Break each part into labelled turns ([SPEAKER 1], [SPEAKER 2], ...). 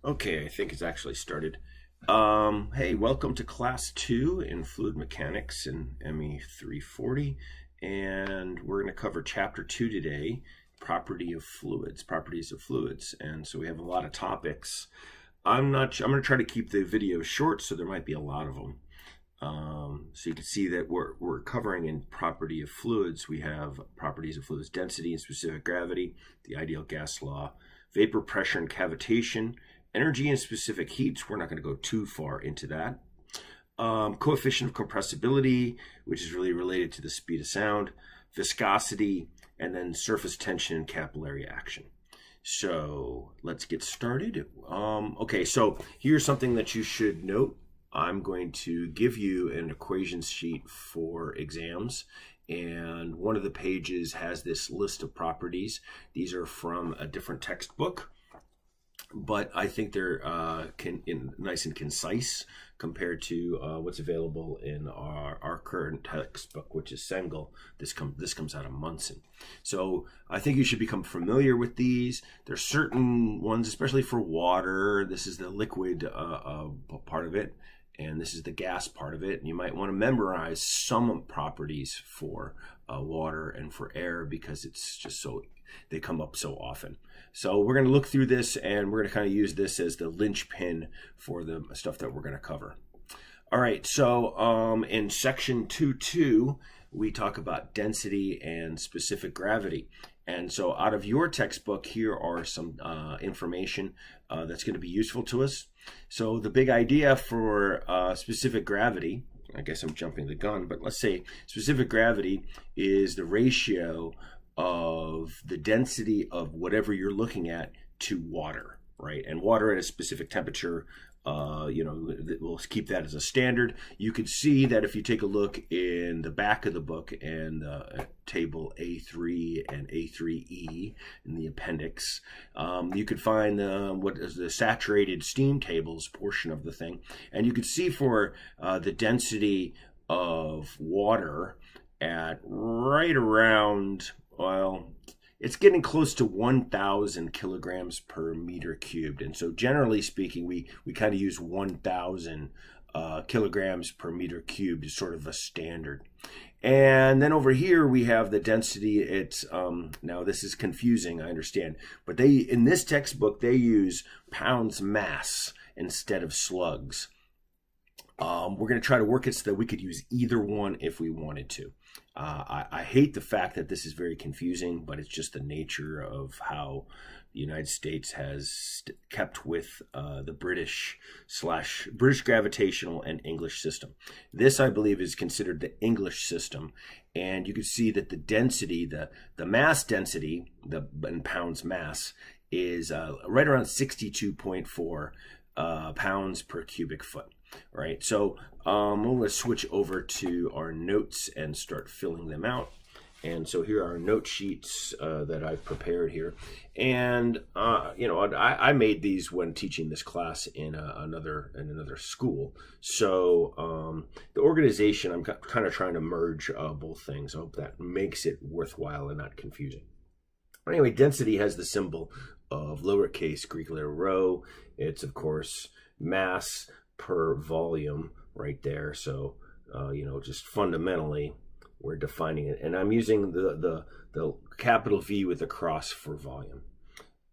[SPEAKER 1] Okay, I think it's actually started. Hey, welcome to Class 2 in Fluid Mechanics in ME 340. And we're going to cover Chapter 2 today, Properties of Fluids. And so we have a lot of topics. I'm going to try to keep the video short, so there might be a lot of them. So you can see that we're covering in property of fluids. We have properties of fluids: density and specific gravity, the ideal gas law, vapor pressure and cavitation, energy and specific heats. We're not going to go too far into that. Coefficient of compressibility, which is really related to the speed of sound, viscosity, and then surface tension and capillary action. So let's get started. Okay, so here's something that you should note. I'm going to give you an equations sheet for exams, and one of the pages has this list of properties. These are from a different textbook, but I think they're nice and concise compared to what's available in our current textbook, which is Sengel. This comes out of Munson. So I think you should become familiar with these. There's certain ones, especially for water. This is the liquid part of it, and this is the gas part of it. And you might want to memorize some properties for water and for air, because it's just they come up so often. So we're going to look through this, and we're going to kind of use this as the linchpin for the stuff that we're going to cover. All right, so in section 2.2, we talk about density and specific gravity. And so out of your textbook, here are some information that's going to be useful to us. So the big idea for specific gravity, I guess I'm jumping the gun, but let's say specific gravity is the ratio of the density of whatever you're looking at to water, right? And water at a specific temperature, we'll keep that as a standard. You could see that if you take a look in the back of the book and table A3 and A3E in the appendix, you could find what is the saturated steam tables portion of the thing. And you could see for the density of water at right around, well, it's getting close to 1,000 kilograms per meter cubed. And so generally speaking, we kind of use 1,000 kilograms per meter cubed as sort of a standard. And then over here we have the density. It's now this is confusing, I understand, but in this textbook they use pounds mass instead of slugs. We're going to try to work it so that we could use either one if we wanted to. I hate the fact that this is very confusing, but it's just the nature of how the United States has kept with the British gravitational and English system. This, I believe, is considered the English system, and you can see that the density, the mass density, in pounds mass, is right around 62.4 pounds per cubic foot. Right, so I'm going to switch over to our notes and start filling them out. And so here are note sheets that I've prepared here. And I made these when teaching this class in another school. So the organization, I'm kind of trying to merge both things. I hope that makes it worthwhile and not confusing. Anyway, density has the symbol of lowercase Greek letter rho. It's, of course, mass per volume right there. So just fundamentally we're defining it, and I'm using the capital V with a cross for volume.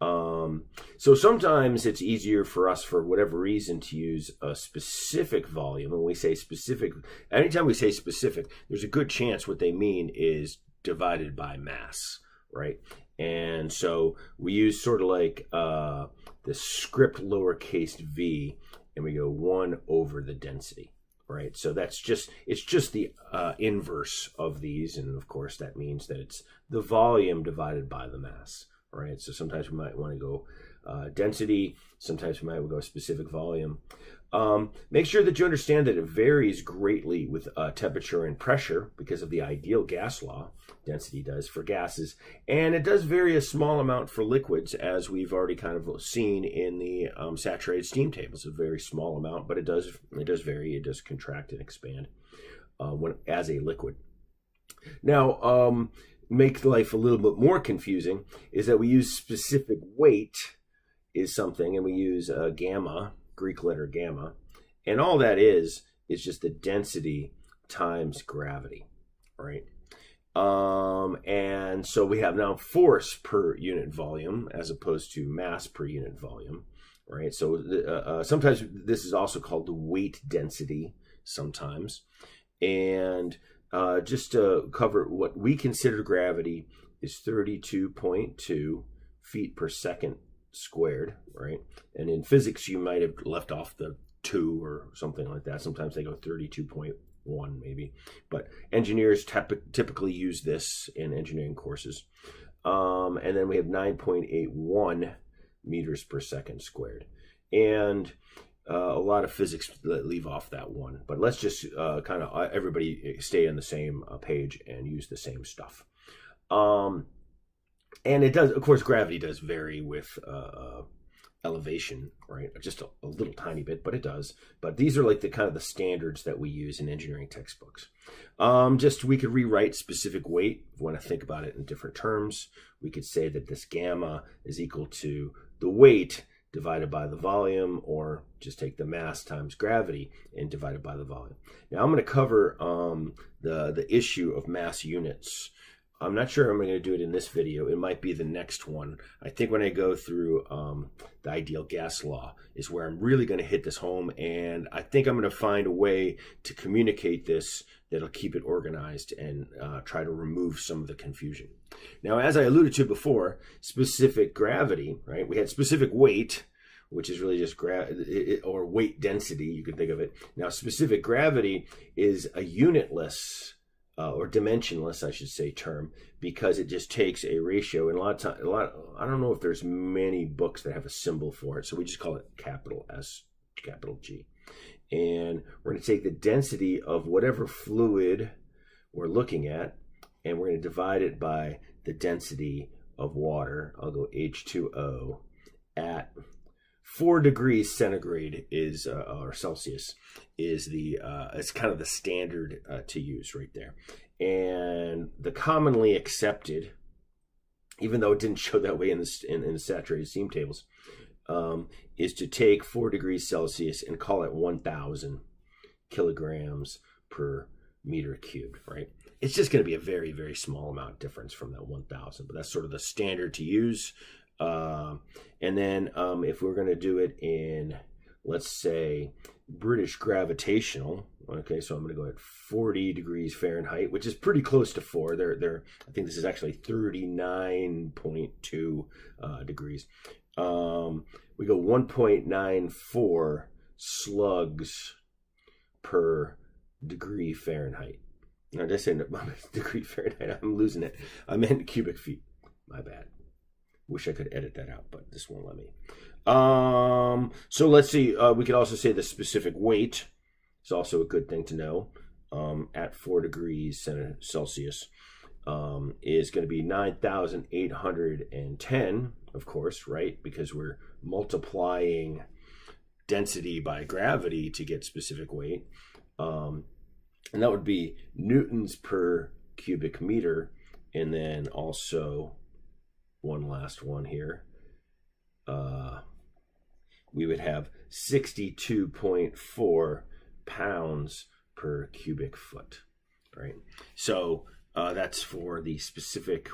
[SPEAKER 1] So sometimes it's easier for us, for whatever reason, to use a specific volume. When we say specific, anytime we say specific, there's a good chance what they mean is divided by mass, right? And so we use sort of like the script lowercase v, and we go 1 over the density, right? So it's just the inverse of these, and of course that means that it's the volume divided by the mass, right? So sometimes we might want to go density, sometimes we might go specific volume. Make sure that you understand that it varies greatly with temperature and pressure because of the ideal gas law. Density does for gases, and it does vary a small amount for liquids, as we've already kind of seen in the saturated steam tables. A very small amount, but it does vary. It does contract and expand as a liquid. Now, make life a little bit more confusing is that we use specific weight is something, and we use gamma, Greek letter gamma, and all that is just the density times gravity, right? And so we have now force per unit volume as opposed to mass per unit volume, right? So sometimes this is also called the weight density sometimes. And just to cover what we consider gravity is 32.2 feet per second squared, right? And in physics, you might have left off the 2 or something like that. Sometimes they go 32.1 maybe, but engineers typically use this in engineering courses. And then we have 9.81 meters per second squared. And a lot of physics leave off that one, but let's just kind of everybody stay on the same page and use the same stuff. And it does, of course, gravity does vary with elevation, right? Just a little tiny bit, but it does. But these are like the kind of the standards that we use in engineering textbooks. Just we could rewrite specific weight if we want to think about it in different terms. We could say that this gamma is equal to the weight divided by the volume, or just take the mass times gravity and divide it by the volume. Now I'm going to cover the issue of mass units. I'm not sure I'm going to do it in this video. It might be the next one. I think when I go through the ideal gas law is where I'm really going to hit this home, and I think I'm going to find a way to communicate this that'll keep it organized and try to remove some of the confusion. Now, as I alluded to before, specific gravity, right? We had specific weight, which is really just or weight density, you can think of it. Now, specific gravity is a unitless or dimensionless, I should say, term, because it just takes a ratio. And I don't know if there's many books that have a symbol for it, so we just call it capital S, capital G. And we're going to take the density of whatever fluid we're looking at, and we're going to divide it by the density of water. I'll go H2O at 4 degrees centigrade is or Celsius is the it's kind of the standard to use right there. And the commonly accepted, even though it didn't show that way in the saturated steam tables, is to take 4 degrees Celsius and call it 1,000 kilograms per meter cubed, right? It's just going to be a very, very small amount difference from that 1,000, but that's sort of the standard to use. And then if we're going to do it in, let's say, British gravitational, okay, so I'm going to go at 40 degrees Fahrenheit, which is pretty close to 4. I think this is actually 39.2 degrees. We go 1.94 slugs per degree Fahrenheit. Now, did I say degree Fahrenheit? I'm losing it. I meant cubic feet. My bad. Wish I could edit that out, but this won't let me. So let's see. We could also say the specific weight is also a good thing to know. At 4 degrees Celsius is going to be 9,810, of course, right? Because we're multiplying density by gravity to get specific weight. And that would be newtons per cubic meter. And then also one last one here. We would have 62.4 pounds per cubic foot, right? So that's for the specific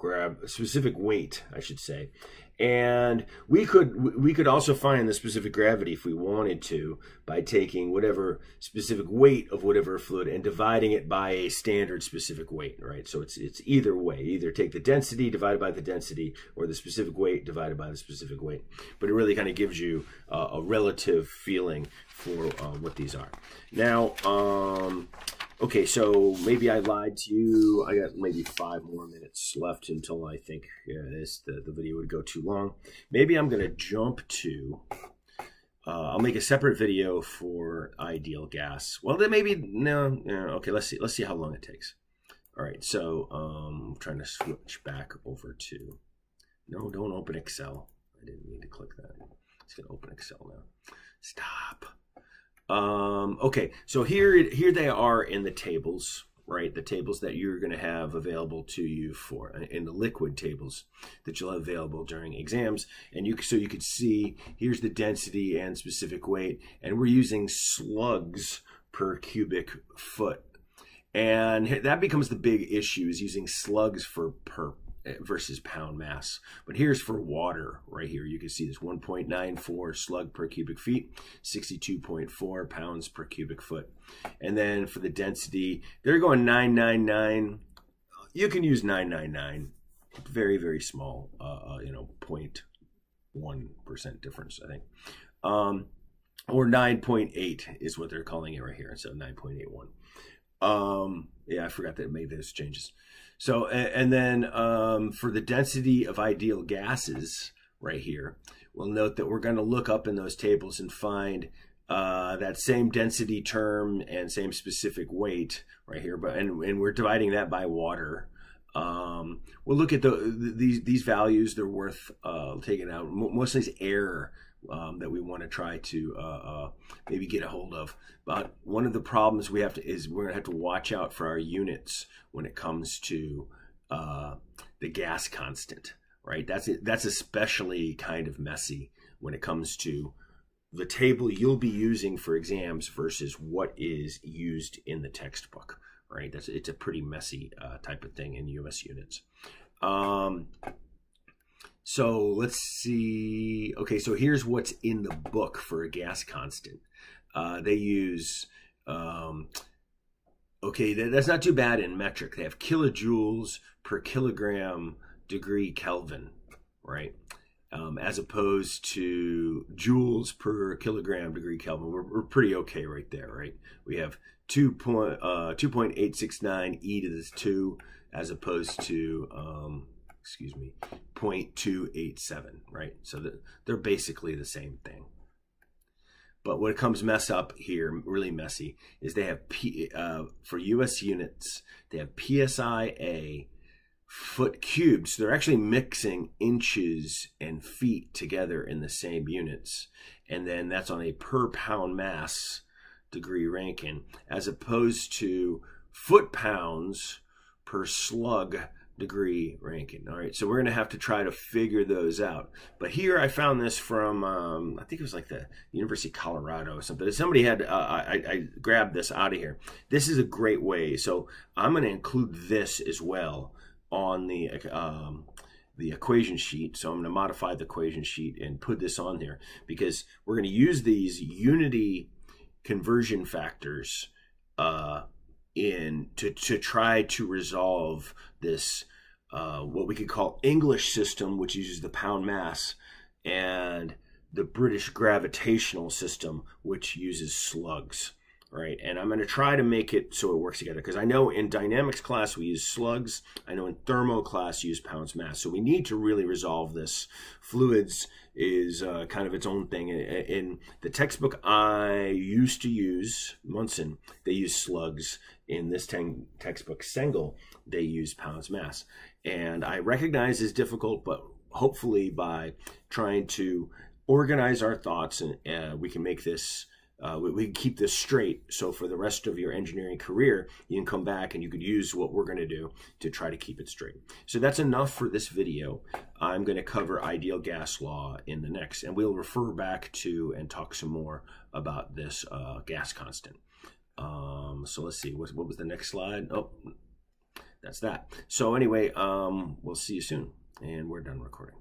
[SPEAKER 1] weight, I should say. And we could also find the specific gravity if we wanted to by taking whatever specific weight of whatever fluid and dividing it by a standard specific weight, right? So it's either way. Either take the density divided by the density or the specific weight divided by the specific weight. But it really kind of gives you a relative feeling for what these are. Now, okay, so maybe I lied to you. I got maybe 5 more minutes left until I think the video would go too long. Maybe I'm going to jump to, I'll make a separate video for ideal gas. Well, then maybe, no, okay, let's see how long it takes. All right, so I'm trying to switch back over to, no, don't open Excel. I didn't mean to click that. It's going to open Excel now. Stop. Okay, so here they are in the tables. right? The tables that you're going to have available to you for in the liquid tables that you'll have available during exams. And so you could see here's the density and specific weight, and we're using slugs per cubic foot. And that becomes the big issue, is using slugs versus pound mass. But here's for water right here. You can see this 1.94 slug per cubic feet, 62.4 pounds per cubic foot. And then for the density, they're going 999. You can use 999. Very, very small, 0.1% difference, I think. Or 9.8 is what they're calling it right here, instead of 9.81. Yeah, I forgot that it made those changes. So, and then for the density of ideal gases right here, we'll note that we're going to look up in those tables and find that same density term and same specific weight right here, and we're dividing that by water. We'll look at these values. They're worth taking out. Mostly it's air that we want to try to maybe get a hold of. But one of the problems we're going to have to watch out for our units when it comes to the gas constant, right? That's especially kind of messy when it comes to the table you'll be using for exams versus what is used in the textbook, right? It's a pretty messy type of thing in US units. So let's see. Okay, so here's what's in the book for a gas constant. They use, okay, that's not too bad in metric. They have kilojoules per kilogram degree Kelvin, right? As opposed to joules per kilogram degree Kelvin. We're pretty okay right there, right? We have 2.869 e to the 2 as opposed to 0.287, right? So they're basically the same thing. But what comes mess up here, really messy, is they have for US units, they have PSI foot cubed. So they're actually mixing inches and feet together in the same units. And then that's on a per pound mass degree Rankine, as opposed to foot pounds per slug degree Rankine. All right, so we're going to have to try to figure those out. But here I found this from, I think it was like the University of Colorado or something. Somebody had, I grabbed this out of here. This is a great way. So I'm going to include this as well on the equation sheet. So I'm going to modify the equation sheet and put this on there, because we're going to use these unity conversion factors to try to resolve this what we could call English system, which uses the pound mass, and the British gravitational system, which uses slugs, right? And I'm going to try to make it so it works together, because I know in dynamics class we use slugs. I know in thermo class you use pounds mass. So we need to really resolve this. Fluids is kind of its own thing. In the textbook I used to use, Munson, they use slugs. In this textbook, Sengel, they use pounds mass. And I recognize it's difficult, but hopefully by trying to organize our thoughts, and we can make this, we can keep this straight. So for the rest of your engineering career, you can come back and you could use what we're going to do to try to keep it straight. So that's enough for this video. I'm going to cover ideal gas law in the next, and we'll refer back to and talk some more about this gas constant. So let's see, what was the next slide? Oh, that's that. So anyway, we'll see you soon, and we're done recording.